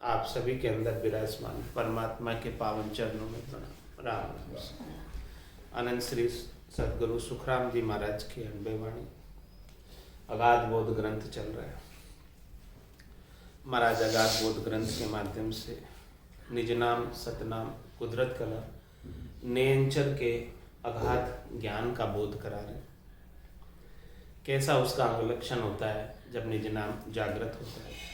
आप सभी के अंदर विराजमान परमात्मा के पावन चरणों में प्रणाम। राम राम। अनंत श्री सदगुरु सुखराम जी महाराज की अनबे वाणी अगाध बोध ग्रंथ चल रहा है। महाराज अगाध बोध ग्रंथ के माध्यम से निज नाम सतनाम कुदरत कला नेंचर के अगाध ज्ञान का बोध करा रहे। कैसा उसका अंगलक्षण होता है जब निज नाम जागृत होता है।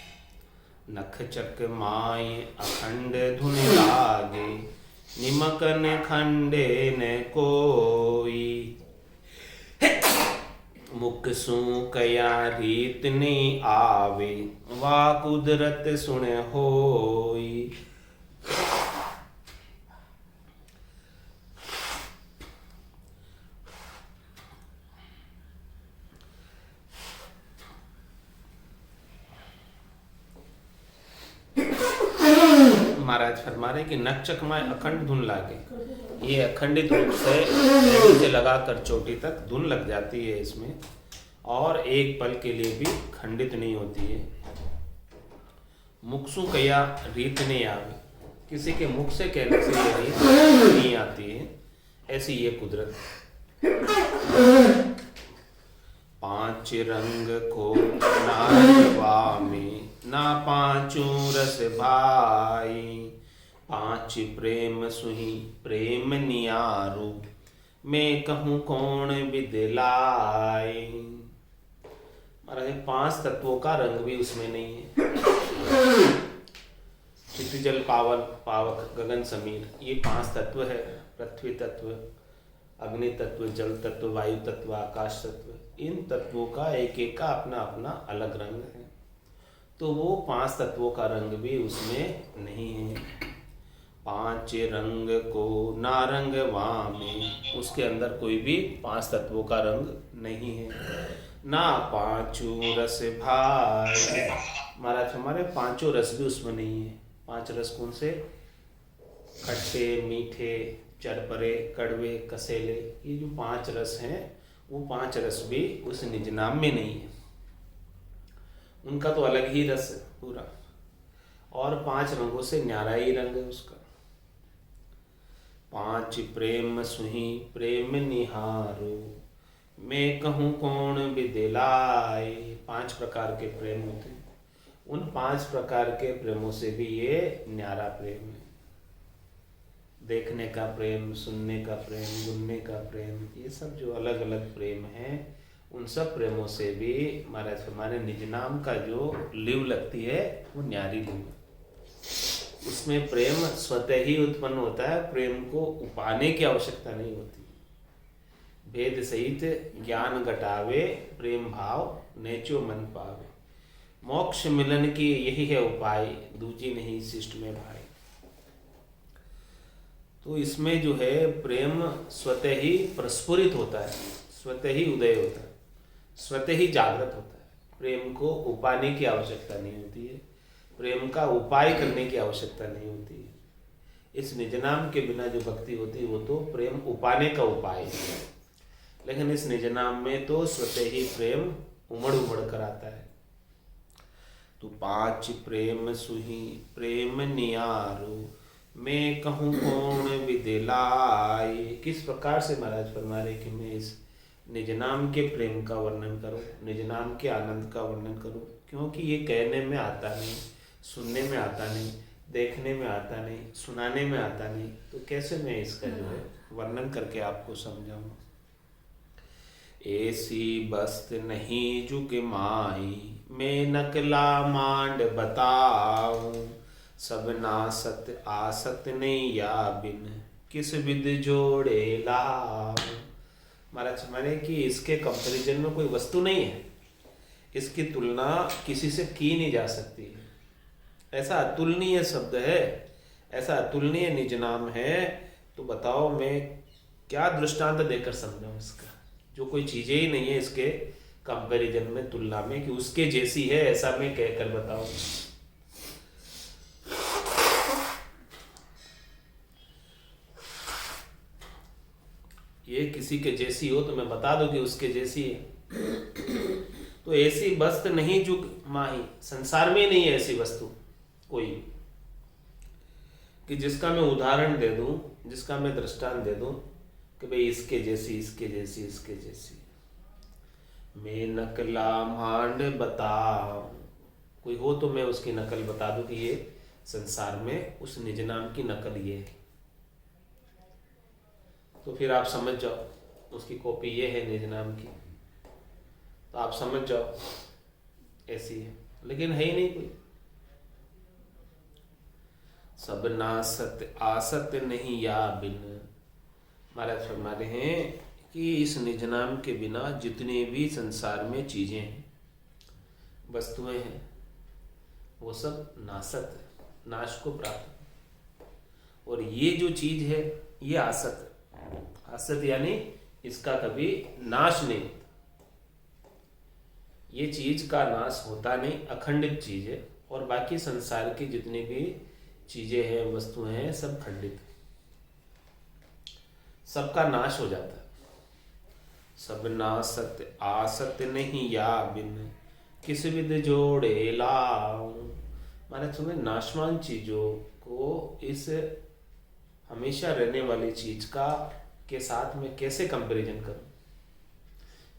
नख चक माय अखंड धुन लागे, निमकन खंडे न कोई। मुख सू कया रीत नहीं आवे, वा कुदरत सुन होई। महाराज फरमा रहे कि नख चकमाए अखंड धुन लागे। ये अखंडित रूप से लगाकर चोटी तक धुन लग जाती है इसमें, और एक पल के लिए भी खंडित नहीं होती है। मुखसु कया रीत नहीं आवे, किसी के मुख से कहने से ये रीत नहीं आती है, ऐसी ये कुदरत। पांच रंग को नारवा में, ना पांचू रस भाई। पांच प्रेम सुही प्रेम नियारू, मैं कहूँ कौन विदिलाई। महाराज पांच तत्वों का रंग भी उसमें नहीं है। चित्त जल पावल पावक गगन समीर, ये पांच तत्व है। पृथ्वी तत्व, अग्नि तत्व, जल तत्व, वायु तत्व, आकाश तत्व। इन तत्वों का एक एक का अपना अपना अलग रंग है, तो वो पांच तत्वों का रंग भी उसमें नहीं है। पांच रंग को नारंग वामे, उसके अंदर कोई भी पांच तत्वों का रंग नहीं है। ना पांचों रस भाई, महाराज हमारे पांचों रस भी उसमें नहीं है। पांच रस कौन से? खट्टे, मीठे, चरपरे, कड़वे, कसेले, ये जो पांच रस हैं वो पांच रस भी उस निज नाम में नहीं है। उनका तो अलग ही रस है पूरा, और पांच रंगों से न्यारा ही रंग है उसका। पांच प्रेम सुही प्रेम निहारो, मैं कहूँ कौन विदिलाई। पांच प्रकार के प्रेम होते हैं, उन पांच प्रकार के प्रेमों से भी ये न्यारा प्रेम है। देखने का प्रेम, सुनने का प्रेम, गुनने का प्रेम, ये सब जो अलग अलग प्रेम हैं, उन सब प्रेमों से भी महाराज हमारे निज नाम का जो लिव लगती है वो न्यारी लिव है। उसमें प्रेम स्वतः ही उत्पन्न होता है, प्रेम को उपाने की आवश्यकता नहीं होती। भेद सहित ज्ञान घटावे, प्रेम भाव नेचो मन पावे। मोक्ष मिलन की यही है उपाय, दूजी नहीं शिष्ट में भाई। तो इसमें जो है प्रेम स्वतः ही प्रस्फुरित होता है, स्वतः ही उदय होता है, स्वतः ही जागृत होता है। प्रेम को उपाने की आवश्यकता नहीं होती है, प्रेम का उपाय करने की आवश्यकता नहीं होती है। इस निज नाम के बिना जो भक्ति होती है वो तो प्रेम उपाने का उपाय है, लेकिन इस निज नाम में तो स्वतः ही प्रेम उमड़ उमड़ कर आता है। तो पांच प्रेम सुही प्रेम नियारो, मैं कहूँ कौन विदिलाई। किस प्रकार से महाराज फरमा रहे कि मैं इस निज नाम के प्रेम का वर्णन करूं, निज नाम के आनंद का वर्णन करूं, क्योंकि ये कहने में आता नहीं, सुनने में आता नहीं, देखने में आता नहीं, सुनाने में आता नहीं, तो कैसे मैं इसका जो है वर्णन करके आपको समझाऊं। ऐसी बस्त नहीं जुग माई, मैं नकला मांड बताऊं। सब नासत आसत नहीं या बिन, किस विद जोड़े लाऊं। महाराज माने कि इसके कंपैरिजन में कोई वस्तु नहीं है, इसकी तुलना किसी से की नहीं जा सकती है। ऐसा अतुलनीय शब्द है, ऐसा अतुलनीय निज नाम है, तो बताओ मैं क्या दृष्टांत देकर समझाऊं इसका, जो कोई चीजें ही नहीं है इसके कंपैरिजन में, तुलना में, कि उसके जैसी है ऐसा मैं कहकर बताऊं। ये किसी के जैसी हो तो मैं बता दूं कि उसके जैसी है। तो ऐसी वस्तु नहीं जुग माही, संसार में नहीं है ऐसी वस्तु कोई। कि जिसका मैं उदाहरण दे दूं, जिसका मैं दृष्टांत दे दूं कि भाई इसके जैसी, इसके जैसी, इसके जैसी, मैं नकला मांड बताऊं, कोई हो तो मैं उसकी नकल बता दूं कि ये संसार में उस निज नाम की नकल ये है, तो फिर आप समझ जाओ उसकी कॉपी ये है निज नाम की, तो आप समझ जाओ ऐसी है, लेकिन है ही नहीं कोई। सब नासत आसत नहीं या बिन, महाराज फरमा रहे हैं कि इस निज नाम के बिना जितने भी संसार में चीजें हैं, वस्तुएं हैं, वो सब नासत है, नाश को प्राप्त, और ये जो चीज है ये आसत है। आसत यानी इसका कभी नाश नहीं होता, ये चीज का नाश होता नहीं, अखंडित चीज है, और बाकी संसार की जितनी भी चीजें हैं, वस्तुएं हैं, सब खंडित है, सबका नाश हो जाता है। सब नासत आसत नहीं या बिन, किस विद जोड़े लाऊं, माने तुम्हें नाशवान चीजों को इस हमेशा रहने वाली चीज का के साथ में कैसे कंपैरिजन करूं,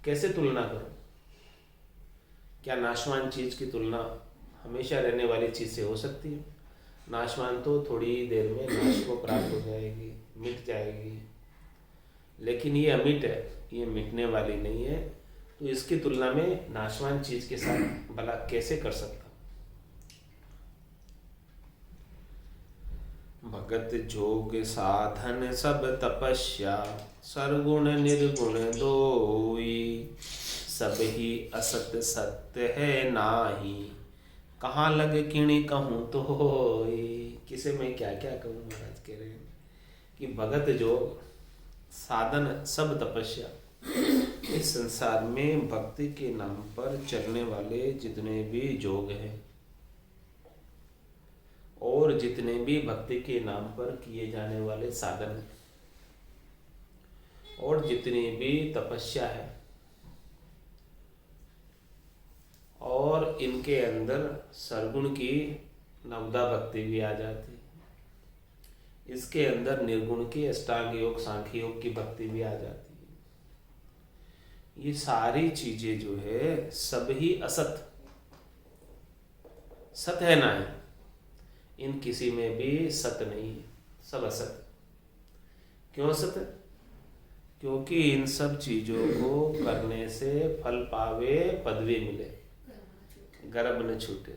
कैसे तुलना करूं? क्या नाशवान चीज की तुलना हमेशा रहने वाली चीज से हो सकती है? नाशवान तो थोड़ी देर में नाश को प्राप्त हो जाएगी, मिट जाएगी, लेकिन ये अमिट है, ये मिटने वाली नहीं है, तो इसकी तुलना में नाशवान चीज के साथ भला कैसे कर सकता? भगत जोग साधन सब तपस्या, सरगुण निर्गुण दोई, सब ही असत सत्य है नाही, कहाँ लग किणी कहूँ तो होई। किसे मैं क्या क्या कहूँ, महाराज कह रहे हैं कि भगत जोग साधन सब तपस्या, इस संसार में भक्ति के नाम पर चलने वाले जितने भी जोग हैं और जितने भी भक्ति के नाम पर किए जाने वाले साधन और जितनी भी तपस्या है, और इनके अंदर सरगुण की नवदा भक्ति भी आ जाती है, इसके अंदर निर्गुण की अष्टांग योग सांख्य योग की भक्ति भी आ जाती है। ये सारी चीजें जो है सब ही असत, सत है ना है, इन किसी में भी सत नहीं है, सब असत। क्यों असत? क्योंकि इन सब चीजों को करने से फल पावे, पदवी मिले, गर्भ न छूटे,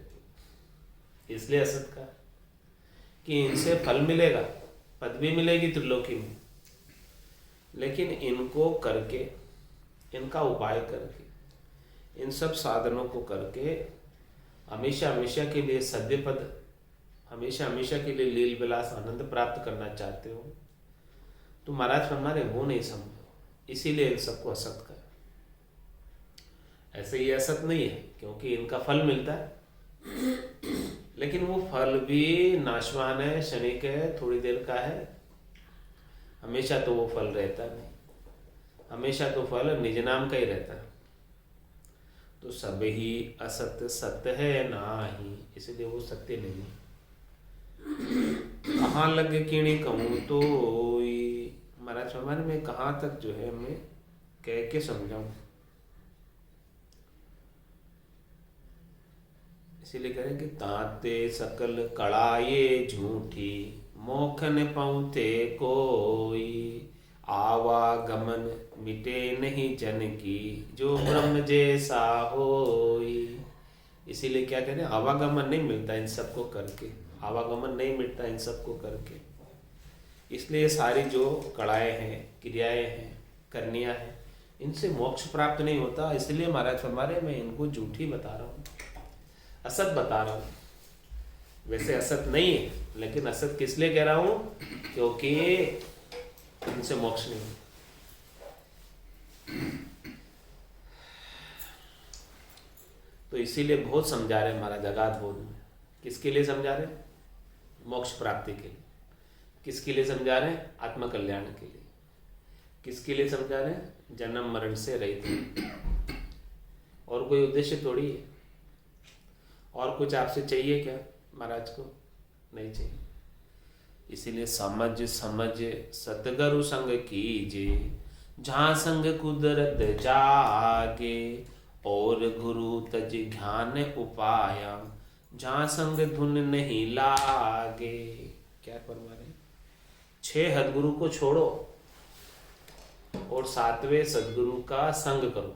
इसलिए असत का कि इनसे फल मिलेगा, पदवी मिलेगी त्रिलोकी में, लेकिन इनको करके, इनका उपाय करके, इन सब साधनों को करके हमेशा हमेशा के लिए सद्य पद, हमेशा हमेशा के लिए लील विलास आनंद प्राप्त करना चाहते हो तो महाराज हमारे वो नहीं समझो, इसीलिए इन सबको असत का। ऐसे ये असत नहीं है क्योंकि इनका फल मिलता है, लेकिन वो फल भी नाशवान है, क्षणिक है, थोड़ी देर का है, हमेशा तो वो फल रहता नहीं, हमेशा तो फल निज नाम का ही रहता है। तो सब ही असत सत्य है नाही, इसलिए वो सत्य नहीं है। कहाँ लग किणी कहूँ तो महाराज हमारे में कहाँ तक जो है मैं कह के समझाऊं, इसीलिए कह रहे कि ताते सकल कड़ाये झूठी, मोखन पहुँचे कोई, आवागमन मिटे नहीं जन की, जो ब्रह्म जैसा होई। इसीलिए क्या कहते हैं, आवागमन नहीं मिलता इन सबको करके, आवागमन नहीं मिलता इन सबको करके, इसलिए सारी जो कड़ाएं हैं, क्रियाएं हैं, करनियां हैं, इनसे मोक्ष प्राप्त नहीं होता। इसलिए महाराज हमारे मैं इनको झूठी बता रहा हूँ, असत बता रहा हूँ। वैसे असत नहीं है, लेकिन असत किस लिए कह रहा हूँ, क्योंकि इनसे मोक्ष नहीं। तो इसीलिए बहुत समझा रहे महाराज अगाध बोध में। किसके लिए समझा रहे? मोक्ष प्राप्ति के लिए। किसके लिए समझा रहे? आत्म कल्याण के लिए। किसके लिए समझा रहे? जन्म मरण से रहित। और कोई उद्देश्य थोड़ी है। और कुछ आपसे चाहिए क्या महाराज को? नहीं चाहिए। इसीलिए समझ समझ सतगुरु संग कीजे, जहाँ संग कुदरत जागे, और गुरु तज ज्ञान उपाया, जहाँ संग धुन नहीं लागे। क्या फरमा रहे? 6 हदगुरु को छोड़ो और 7वें सदगुरु का संग करो।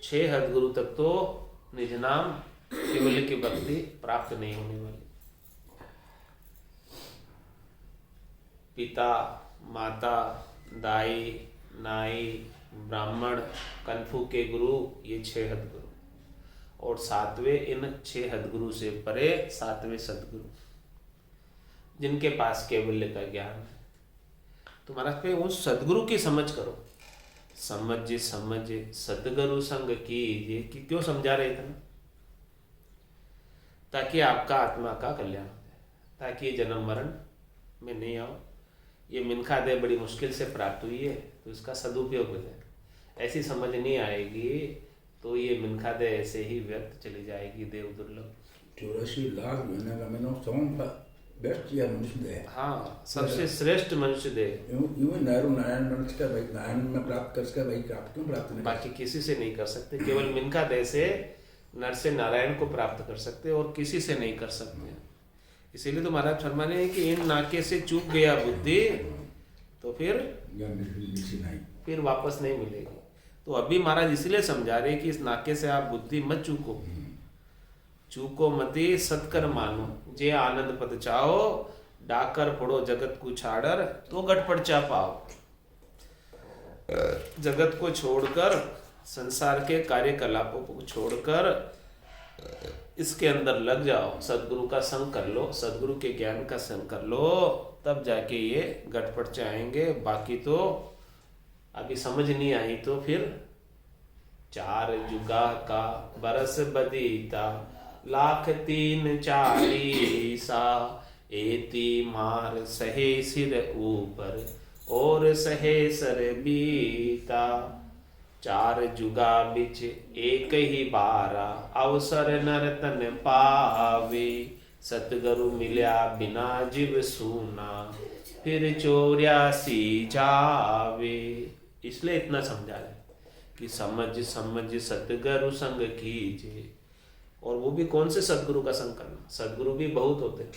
6 हदगुरु तक तो निज नाम केवल की भक्ति प्राप्त नहीं होने वाली। पिता, माता, दाई, नाई, ब्राह्मण, कनफू के गुरु, ये 6 हदगुरु, और 7वें इन 6 हदगुरु से परे 7वें सदगुरु, जिनके पास केवल्य का ज्ञान है। तो महाराज पे उस सदगुरु की समझ करो। समझ समझ सतगुरु संग कीजिए, कि क्यों समझा रहे थे ना? ताकि आपका आत्मा का कल्याण हो जाए, ताकि ये जन्म मरण में नहीं आओ। ये मिनखा दे बड़ी मुश्किल से प्राप्त हुई है, तो इसका सदुपयोग हो जाए। ऐसी समझ नहीं आएगी तो ये मिनखा दे ऐसे ही व्यर्थ चली जाएगी। देव दुर्लभ 84 लाख महीने का मैंने समूह का बेस्ट या मनुष्य दे। हाँ, सबसे श्रेष्ठ मनुष्य दे। यूं नारायण मनुष्य का भाई नारायण में प्राप्त कर सका, भाई प्राप्त क्यों प्राप्त नहीं? बाकी किसी से नहीं कर सकते। केवल मिनखा दे से नर से नारायण को प्राप्त कर सकते और किसी से नहीं कर सकते। इसीलिए तो महाराज फरमाने हैं कि इन नाके से चूक गया बुद्धि तो फिर वापस नहीं मिलेगी। तो अभी महाराज इसलिए समझा रहे कि इस नाके से आप बुद्धि मत चूको। चूको मती सत्कर मानो, जे आनंद पद चाहो, डाकर पड़ो जगत को छाड़र, तो गटपट चा पाओ। जगत को छोड़कर, संसार के कार्यकलापों को छोड़कर इसके अंदर लग जाओ, सदगुरु का संग कर लो, सदगुरु के ज्ञान का संग कर लो, तब जाके ये गटपट चाहेंगे। बाकी तो अभी समझ नहीं आई तो फिर 4 जुगा का बरस बदीता, लाख 3 चालीसा, एती मार सहे सिर ऊपर, और सहे सर बीता। 4 जुगा बिच एक ही बारा, अवसर नर तन पावे, सतगुरु मिल्या बिना जीव सूना, फिर 84 जावे। इसलिए इतना समझा रहे कि समझ समझ सतगुरु संग कीजिए। और वो भी कौन से सदगुरु का संग करना? सदगुरु भी बहुत होते हैं।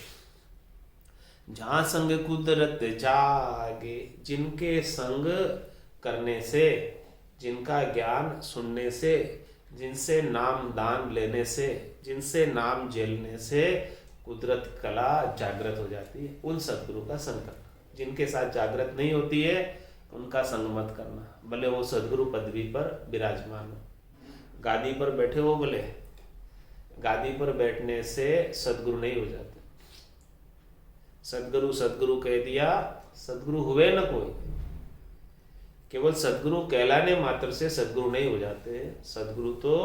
जहाँ संग कुदरत जागे, जिनके संग करने से, जिनका ज्ञान सुनने से, जिनसे नाम दान लेने से, जिनसे नाम झेलने से कुदरत कला जागृत हो जाती है, उन सदगुरु का संग करना। जिनके साथ जागृत नहीं होती है उनका संग मत करना, भले वो सदगुरु पदवी पर विराजमान हो, गादी पर बैठे हो, भले गादी पर बैठने से सदगुरु नहीं हो जाते। सदगुरु सदगुरु कह दिया, सदगुरु हुए न कोई। केवल सदगुरु कहलाने मात्र से सदगुरु नहीं हो जाते। सदगुरु तो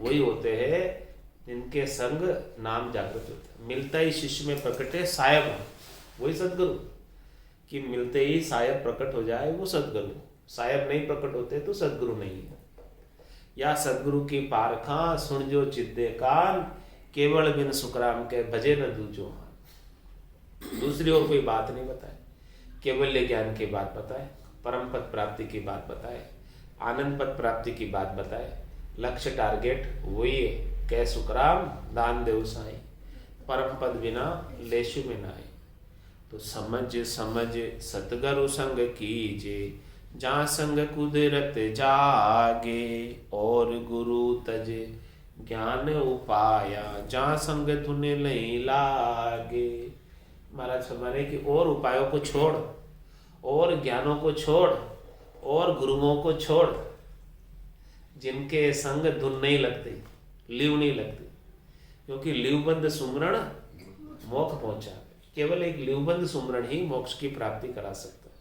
वही होते हैं जिनके संग नाम जागृत होते हैं। मिलता ही शिष्य में प्रकटे सायब, वही सदगुरु। कि मिलते ही सायब प्रकट हो जाए वो सदगुरु। सायब नहीं प्रकट होते तो सदगुरु नहीं है। या सदगुरु की पारखा सुन जो चिद्दे कान, केवल बिन सुखराम के भजे न दूजो मान। दूसरी और कोई बात नहीं बताए, केवल्य ज्ञान की बात बताए, परम पद प्राप्ति की बात बताए, आनंद पद प्राप्ति की बात बताए। लक्ष्य टारगेट वही है, कह सुखराम दान देव साई, परम पद बिना लेशु में नाई। तो समझ समझ सतगुरु संग कीजे, जहाँ संग कुदरत जागे, और गुरु तज ज्ञान उपाया, जहाँ संग धुन नहीं लागे। महाराज फरमाने कि और उपायों को छोड़, और ज्ञानों को छोड़, और गुरुओं को छोड़, जिनके संग धुन नहीं लगती, लीव नहीं लगती। क्योंकि लीवबंद सुमरण मोक्ष पहुंचा। केवल एक लीवबंद सुमरण ही मोक्ष की प्राप्ति करा सकता है।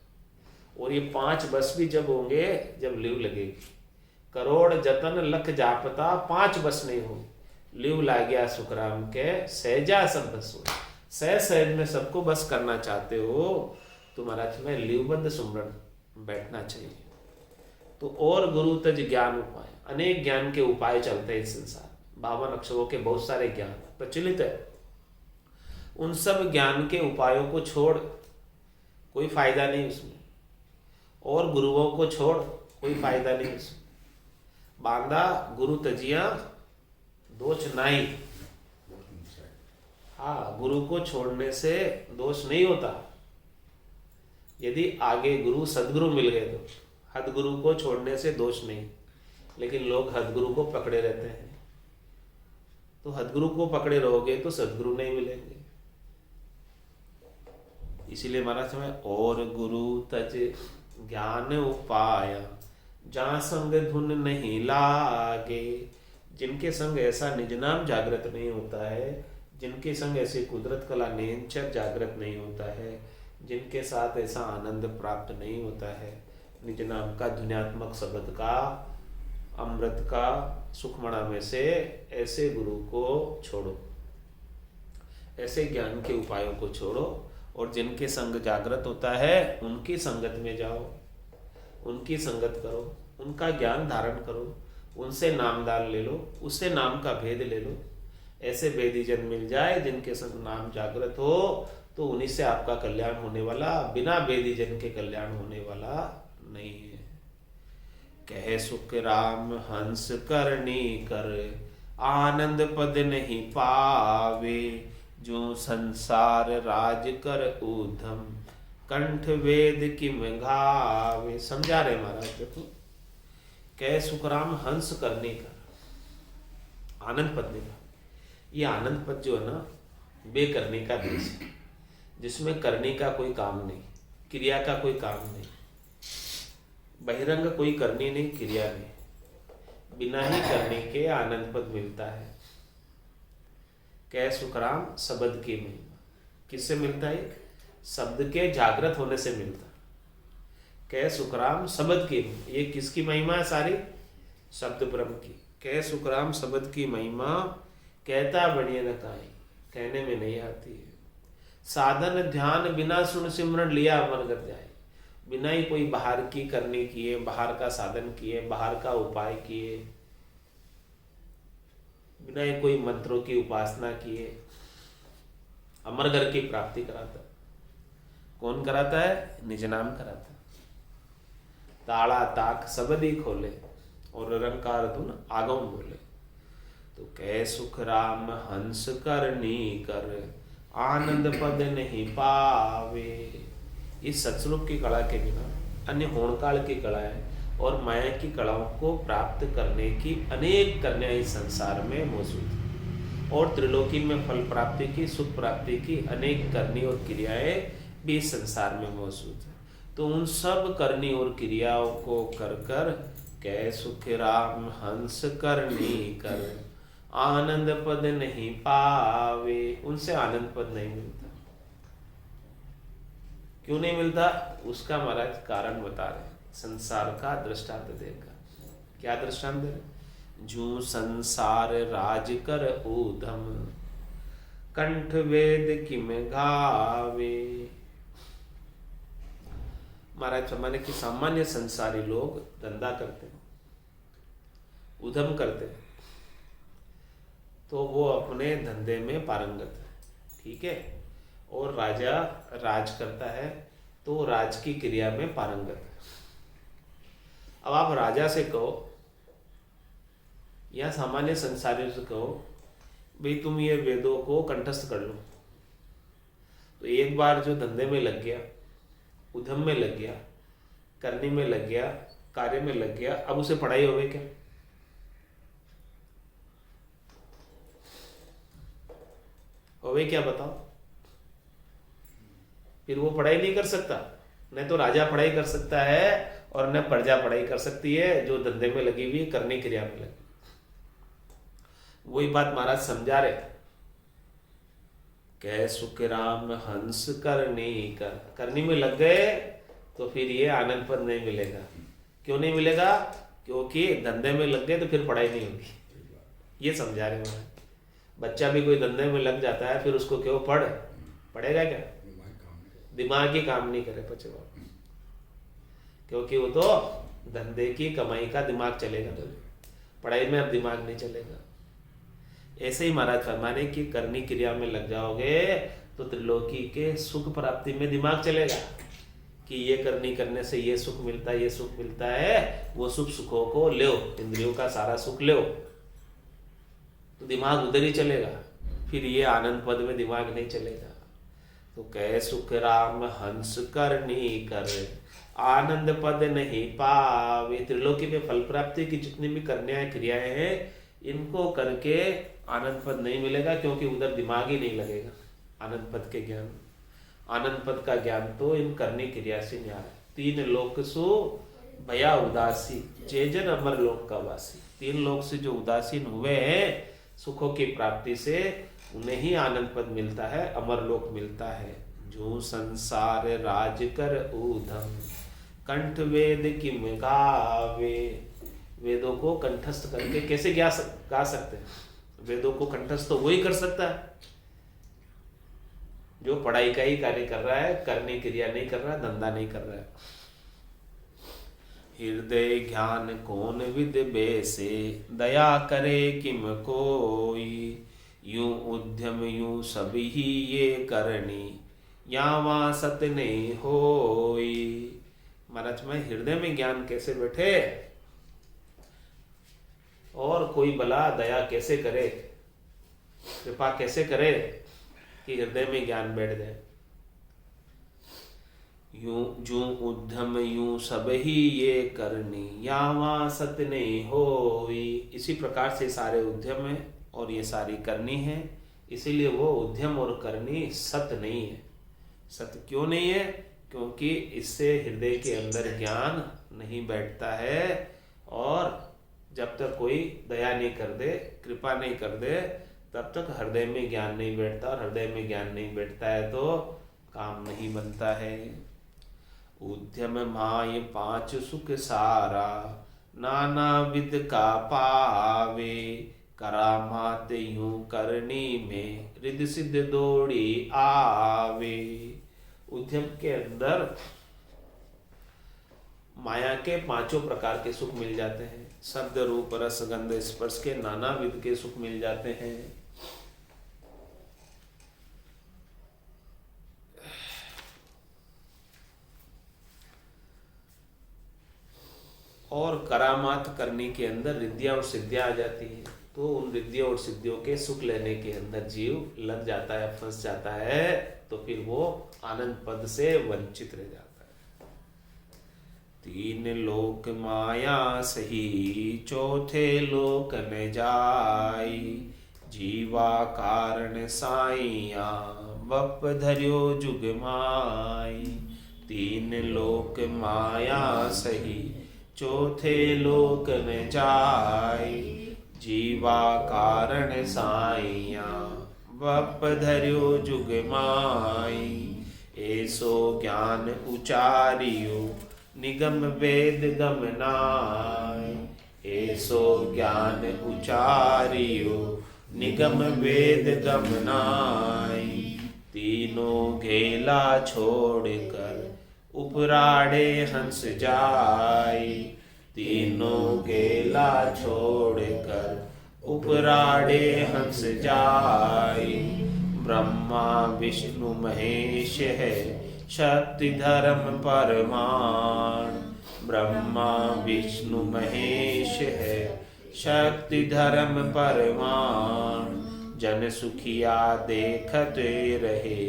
और ये 5 बस भी जब होंगे जब लीव लगेगी। करोड़ जतन लख जापता, 5 बस नहीं होगी। लीव ला गया सुखराम के, सहजा सब बस हो। सहज में सबको बस करना चाहते हो तो महाराज में लीवबंद सुमरण बैठना चाहिए। तो और गुरु तज ज्ञान उपाय, अनेक ज्ञान के उपाय चलते हैं इस संसार। 52 अक्षरों के बहुत सारे ज्ञान प्रचलित है। उन सब ज्ञान के उपायों को छोड़, कोई फायदा नहीं उसमें। और गुरुओं को छोड़, कोई फायदा नहीं उसमें। बांधा गुरु तजिया दोष नहीं। हाँ, गुरु को छोड़ने से दोष नहीं होता। यदि आगे गुरु सदगुरु मिल गए तो हदगुरु को छोड़ने से दोष नहीं। लेकिन लोग हदगुरु को पकड़े रहते हैं, तो हदगुरु को पकड़े रहोगे तो सदगुरु नहीं मिलेंगे। इसीलिए महाराज समय और गुरु तज ज्ञान उपाय जहाँ संग धुन नहीं लागे। जिनके संग ऐसा निज नाम जागृत नहीं होता है, जिनके संग ऐसे कुदरत कला नेंचर जागृत नहीं होता है, जिनके साथ ऐसा आनंद प्राप्त नहीं होता है, निज नाम का ध्वन्यात्मक शब्द का, अमृत का, सुखमणा में से, ऐसे गुरु को छोड़ो, ऐसे ज्ञान के उपायों को छोड़ो। और जिनके संग जागृत होता है उनकी संगत में जाओ, उनकी संगत करो, उनका ज्ञान धारण करो, उनसे नामदान ले लो, उससे नाम का भेद ले लो। ऐसे वेदी जन मिल जाए जिनके संग नाम जागृत हो, तो उन्हीं से आपका कल्याण होने वाला, बिना वेदी जन के कल्याण होने वाला नहीं है। कहे सुख राम हंस करनी कर, आनंद पद नहीं पावे। जो संसार राज कर ऊधम, कंठ वेद किम गावे। समझा रहे महाराज, देखो कहे सुख राम हंस करनी कर, आनंद पद नहीं। ये आनंद पद जो है ना, बेकरने का देश है, जिसमें करने का कोई काम नहीं, क्रिया का कोई काम नहीं, बहिरंग कोई करनी नहीं, क्रिया नहीं, बिना ही करने के आनंद पद मिलता है। कह सुखराम शब्द की महिमा किससे मिलता है? शब्द के जागृत होने से मिलता। कह सुखराम शब्द की, ये किसकी महिमा है? सारी शब्द ब्रह्म की। कह सुखराम शब्द की महिमा, कहता बढ़िया न काई, कहने में नहीं आती है। साधन ध्यान बिना सुन सिमरन लिया अमर कर जाए। बिना ही कोई बाहर की करने किए, बाहर का साधन किए, बाहर का उपाय किए, बिना ही कोई मंत्रों की उपासना किए, अमर घर की प्राप्ति कराता। कौन कराता है? निज नाम कराता। ताड़ा ताक सबदी खोले और रंकार धुन आगम बोले। तो कह सुख राम हंस करनी कर, आनंद पद नहीं पावे। इस सत्सरूप की कला के बिना अन्य होणकाल की कलाएं और माया की कलाओं को प्राप्त करने की अनेक कन्या इस संसार में मौजूद है। और त्रिलोकी में फल प्राप्ति की, सुख प्राप्ति की अनेक करनी और क्रियाएं भी इस संसार में मौजूद है। तो उन सब करनी और क्रियाओं को कर कर कह सुख राम हंस करनी कर, आनंद पद नहीं पावे। उनसे आनंद पद नहीं मिलता। क्यों नहीं मिलता? उसका महाराज कारण बता रहे। संसार का दृष्टांत देगा। क्या दृष्टांत दे? जू संसार राज कर ऊधम, कंठ वेद किम गावे। महाराज फरमाने की सामान्य संसारी लोग धंधा करते हैं, उधम करते हैं, तो वो अपने धंधे में पारंगत है, ठीक है। और राजा राज करता है तो राज की क्रिया में पारंगत है। अब आप राजा से कहो या सामान्य संसारियों से कहो, भाई तुम ये वेदों को कंठस्थ कर लो, तो एक बार जो धंधे में लग गया, उधम में लग गया, करने में लग गया, कार्य में लग गया, अब उसे पढ़ाई होगी क्या? होवे क्या बताओ? फिर वो पढ़ाई नहीं कर सकता। न तो राजा पढ़ाई कर सकता है और न प्रजा पढ़ाई कर सकती है, जो धंधे में लगी हुई, करने क्रिया में लगी। वही बात महाराज समझा रहे। कह सुख राम हंस करनी कर, करनी में लग गए तो फिर ये आनंद पद नहीं मिलेगा। क्यों नहीं मिलेगा? क्योंकि धंधे में लग गए तो फिर पढ़ाई नहीं होगी। ये समझा रहे महाराज। बच्चा भी कोई धंधे में लग जाता है, फिर उसको क्यों पढ़ेगा क्या? दिमाग ही काम नहीं करे बच्चे, क्योंकि वो तो धंधे की कमाई का दिमाग चलेगा, पढ़ाई में अब दिमाग नहीं चलेगा। ऐसे ही महाराज फरमाने की करनी क्रिया में लग जाओगे तो त्रिलोकी के सुख प्राप्ति में दिमाग चलेगा कि ये करने से ये सुख मिलता है, ये सुख मिलता है, वो सुख सुखों को लो, इंद्रियों का सारा सुख लो, तो दिमाग उधर ही चलेगा। फिर ये आनंद पद में दिमाग नहीं चलेगा। तो कह सुख राम हंस करनी कर, आनंद पद नहीं पावे। त्रिलोकी में फल प्राप्ति की जितनी भी कन्याएं क्रियाएं हैं, इनको करके आनंद पद नहीं मिलेगा, क्योंकि उधर दिमाग ही नहीं लगेगा आनंद पद के ज्ञान। आनंद पद का ज्ञान तो इन करनी क्रिया से नहीं आ रहा। तीन लोक सो भया उदासी, जेजन अमर लोक का वासी। तीन लोक से जो उदासीन हुए हैं सुखों की प्राप्ति से, उन्हें ही आनंद पद मिलता है, अमर लोक मिलता है। जो संसार राज कर ऊधम, कंठ वेद किम गावे। वेदों को कंठस्थ करके कैसे गा सकते हैं? वेदों को कंठस्थ तो वही कर सकता है जो पढ़ाई का ही कार्य कर रहा है, करने क्रिया नहीं कर रहा, धंधा नहीं कर रहा है। हृदय ज्ञान कौन विद बेसे, दया करे किम कोई। यूं उद्यम यूं सभी ये करनी, यावा सत नहीं होई। महाराज में हृदय में ज्ञान कैसे बैठे और कोई भला दया कैसे करे, कृपा कैसे करे कि हृदय में ज्ञान बैठ जाए। यूं जो उद्यम यूं सब ही ये करनी, यावा सत नहीं होई। इसी प्रकार से सारे उद्यम है और ये सारी करनी है, इसीलिए वो उद्यम और करनी सत नहीं है। सत्य क्यों नहीं है? क्योंकि इससे हृदय के अंदर ज्ञान नहीं बैठता है, और जब तक कोई दया नहीं कर दे, कृपा नहीं कर दे, तब तक हृदय में ज्ञान नहीं बैठता, और हृदय में ज्ञान नहीं बैठता है तो काम नहीं बनता है। उद्यम माय पांच सुख सारा, नाना विद का पावे। करामात यूं करनी में, रिद्ध सिद्ध दौड़ी आवे। उद्यम के अंदर माया के पांचों प्रकार के सुख मिल जाते हैं। शब्द रूप रस गंध स्पर्श के नाना विध के सुख मिल जाते हैं। और करामात करने के अंदर रिद्धियां और सिद्धियां आ जाती हैं, तो उन रिद्धियों और सिद्धियों के सुख लेने के अंदर जीव लग जाता है, फंस जाता है, तो फिर वो आनंद पद से वंचित रह जाता है। तीन लोक माया सही, चौथे लोक न जाई। जीवा कारण साइया, बप धर्यो जुग माई। तीन लोक माया सही, चौथे लोक न जाई। जीवा कारण साइया, बप धर्यो जुग माई। ऐसो ज्ञान उचारियो, निगम वेद गम नाय। ऐसो ज्ञान उचारियो, निगम वेद गम नाय। तीनों घेला छोड़कर, उपराड़े हंस जाय। तीनों घेला छोड़कर, उपराड़े हंस जाय। ब्रह्मा विष्णु महेश है, शक्ति धर्म परमाण। ब्रह्मा विष्णु महेश है, शक्ति धर्म परमाण। जन सुखिया देखते रहे,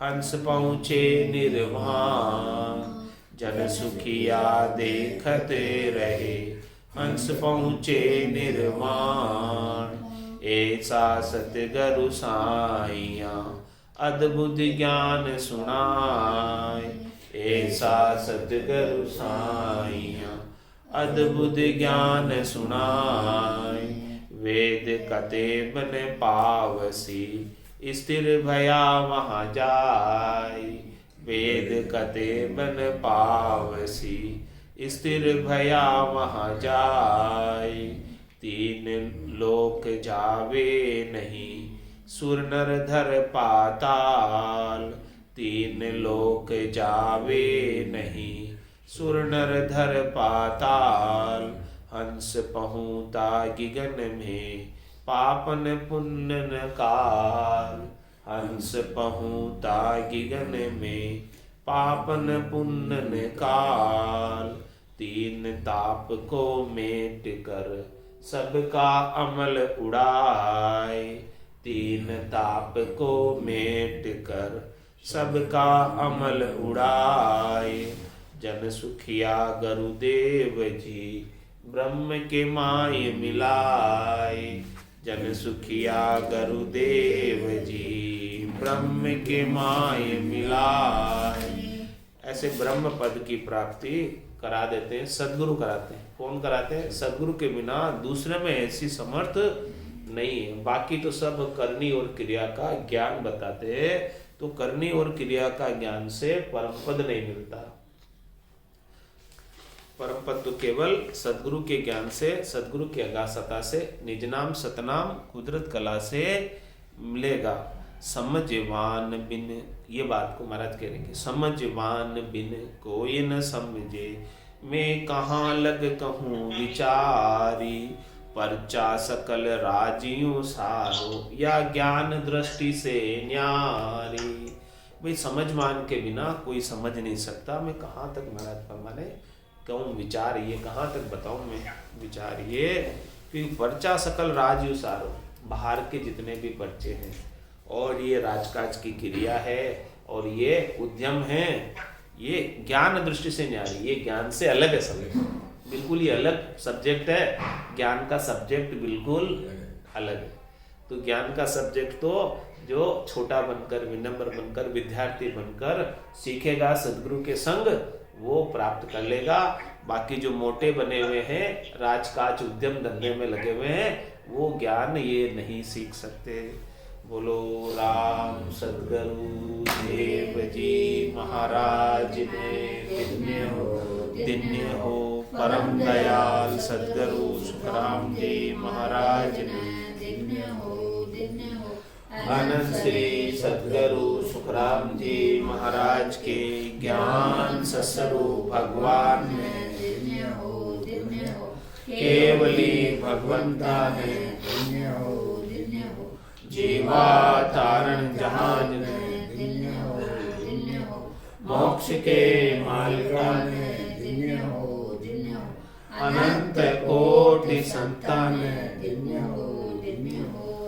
हंस पहुँचे निर्वाण। जन सुखिया देखते रहे, हंस पहुँचे निर्वाण। ऐसा सतगुरु साइया, अद्भुत ज्ञान सुनाय। ऐसा सतगुरु साइया, अद्भुत ज्ञान सुनाय। वेद कते बन पावसी, स्थिर भया वहाँ जाय। वेद कते बन पावसी, स्थिर भया वहाँ जाय। तीन लोक जावे नहीं, सुर नर धर पाताल। तीन लोक जावे नहीं, सुर नर धर पाताल। हंस पहुँता गिगन में, पापन पुण्य न काल। हंस पहुँता गिगन में पापन पुण्य काल। तीन ताप को मेट कर सबका अमल उड़ाए। तीन ताप को मेट कर सबका अमल उड़ाए। जन सुखिया गुरुदेव जी ब्रह्म के माय मिलाए। जन सुखिया गुरुदेव जी ब्रह्म के माय मिलाए। ऐसे ब्रह्म पद की प्राप्ति करा देते हैं, सद्गुरु कराते हैं। कौन कराते हैं? सद्गुरु के बिना दूसरे में ऐसी समर्थ नहीं है। बाकी तो सब करनी और क्रिया का ज्ञान बताते हैं, तो करनी और क्रिया का ज्ञान से परम पद नहीं मिलता। परम पद तो केवल सद्गुरु के ज्ञान से, सद्गुरु की अगासता से, निज नाम सतनाम कुदरत कला से मिलेगा। समझवान बिन, ये बात को महाराज कह रहे हैं, समझवान बिन कोई न समझे, मैं कहाँ लग कहूँ विचारी। परचा सकल राजियों सारो, या ज्ञान दृष्टि से न्यारी। भाई समझ मान के बिना कोई समझ नहीं सकता। मैं कहाँ तक महाराज फरमाने कहूँ विचारिए, कहाँ तक बताऊँ मैं विचारिए। क्योंकि परचा सकल राजियों सारो, बाहर के जितने भी पर्चे हैं और ये राजकाज की क्रिया है और ये उद्यम है, ये ज्ञान दृष्टि से न्यारी, ये ज्ञान से अलग है। सब बिल्कुल ये अलग सब्जेक्ट है। ज्ञान का सब्जेक्ट बिल्कुल अलग है। तो ज्ञान का सब्जेक्ट तो जो छोटा बनकर, विनम्र बनकर, विद्यार्थी बनकर सीखेगा सद्गुरु के संग, वो प्राप्त कर लेगा। बाकी जो मोटे बने हुए हैं, राजकाज उद्यम धंधे में लगे हुए हैं, वो ज्ञान ये नहीं सीख सकते। बोलो राम सद्गुरु देव जी महाराज ने दिन्य हो। परम दयाल सद्गुरु सुखराम जी महाराज ने दिन्य हो। अनंत श्री सद्गुरु सुखराम जी महाराज के ज्ञान सस्वरूप भगवान ने दिन्य हो। केवली भगवंता ने दिन्य हो। जीवा तारण जहान ने दिन्य हो। मोक्ष के मालिका ने दिन्य हो। अनंत कोटि संतान ने दिन्य हो।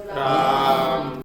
राम